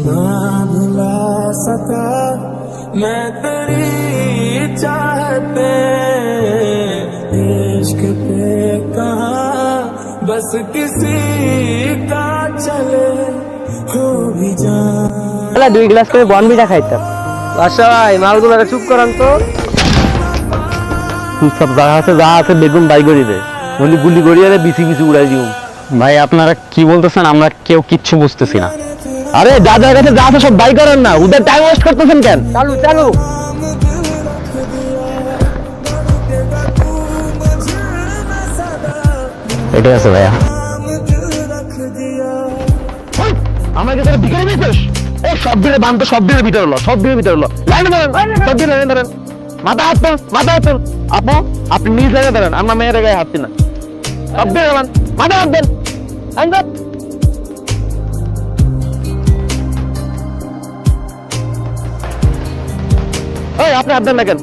ना भुला सका मैं तेरी चाहते इश्क पे कहा बस किसी का चले हो भी जान 2 গ্লাস করে বনবিটা খাইতাম। বাসা ভাই মালগুলো চুপ করান তো। তুই সব যা আছে বেগুন বাই করি দে, বলি গুলি করিয়ে বিসি বিসি উড়াই দিও। ভাই আপনারা কি বলতেছেন? আমরা কেউ কিচ্ছু বুঝতেছি না। আরে দাদার কাছে যা আছে সব বাই করেন না, ওদের টাইম ওয়েস্ট করতেছেন কেন? চালু চালু। এটাই আছে ভাইয়া। আমার কাছে ভিখারি মেসেজ এই সব দিনে বান তো সব দিনের ভিতরে হলো, সব দিনের ভিতরে হলো। লাইন ধরেন, সব দিনের লাইন ধরেন। মাথা হাত তোল, মাথা হাত তোল। আপনি নিজ জায়গায় ধরেন, আমরা মেয়ের গায়ে হাঁটছি না। সব দিনের বান, মাথা হাত দেন। ওই আপনি হাত দেন না কেন?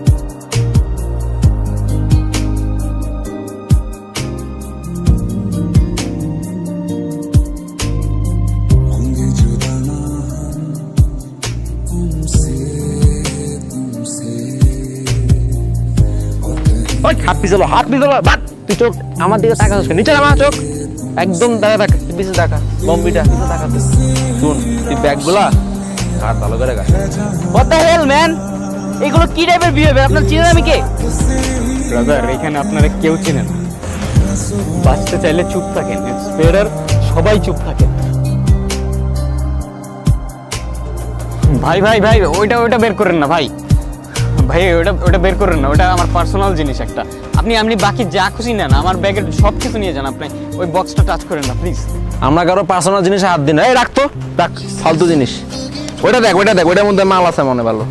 হাত পিছলো, হাত পিছলো। বাট তুই চোখ আমার দিকে তাকাস, নিচে নামা চোখ একদম দেখা থাক, পিছনে দেখা বম্বিটা পিছনে দেখা। শুন তুই ব্যাগগুলা কার ভালো করে গা। What the hell man? এগুলো কি টাইপের বিহেভিয়ার? আপনার চিনেন আমি কে? ব্রাদার এখানে আপনারা কেউ চিনেন না। বাঁচতে চাইলে চুপ থাকেন, ইটস বেটার সবাই চুপ থাকেন। ভাই ভাই ভাই ওইটা বের করেন না ভাই, ভাই ওটা বের করেন না, ওটা আমার পার্সোনাল জিনিস একটা। আপনি বাকি যা খুশি নেন, আমার ব্যাগের সব কিছু নিয়ে যান, আপনি ওই বক্সটা টাচ করেন না প্লিজ। আমরা কারো পার্সোনাল জিনিসে হাত দিই না। এই রাখতো রাখ, ফালতু জিনিস। ওইটা দেখ, ওইটার মধ্যে মাল আছে মনে ভালো।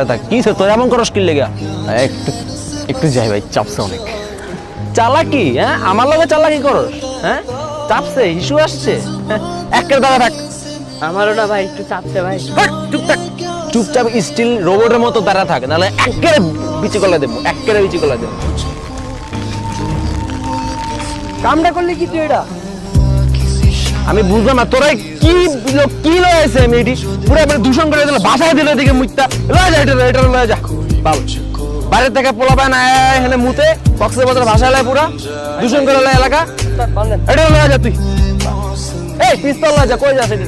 থাক কি তোর এমন করস কি লেগে? একটু যাই ভাই, চাপছে অনেক। চালাকি? হ্যাঁ আমার লগে চালাকি করস? হ্যাঁ চাপছে, ইস্যু আসছে। একের দাঁড়া থাক। আমারও না ভাই একটু চাপছে ভাই। চুপচাপ স্টিল রোবটের মতো দাঁড়া থাকে, নাহলে একেবারে বিচি গলা দেবো, একেবারে বিচি গলা দেবো। কামটা করলি কি তুই? এটা আমি বুঝলাম না, তোরা কি লয়েছে মেয়েটি পুরো দূষণ করে দিল, বাসায় দিল এদিকে মুইতা লয়ে যা, এটা লয়ে যা। বাবু বাইরে থেকে পোলা পায় না এখানে মুতে কক্সবাজার ভাষায় লয়, পুরা দূষণ করে লয় এলাকা। এটা লয়ে যা তুই। এই পিস্তল লয়ে যা, কই যাস? এটা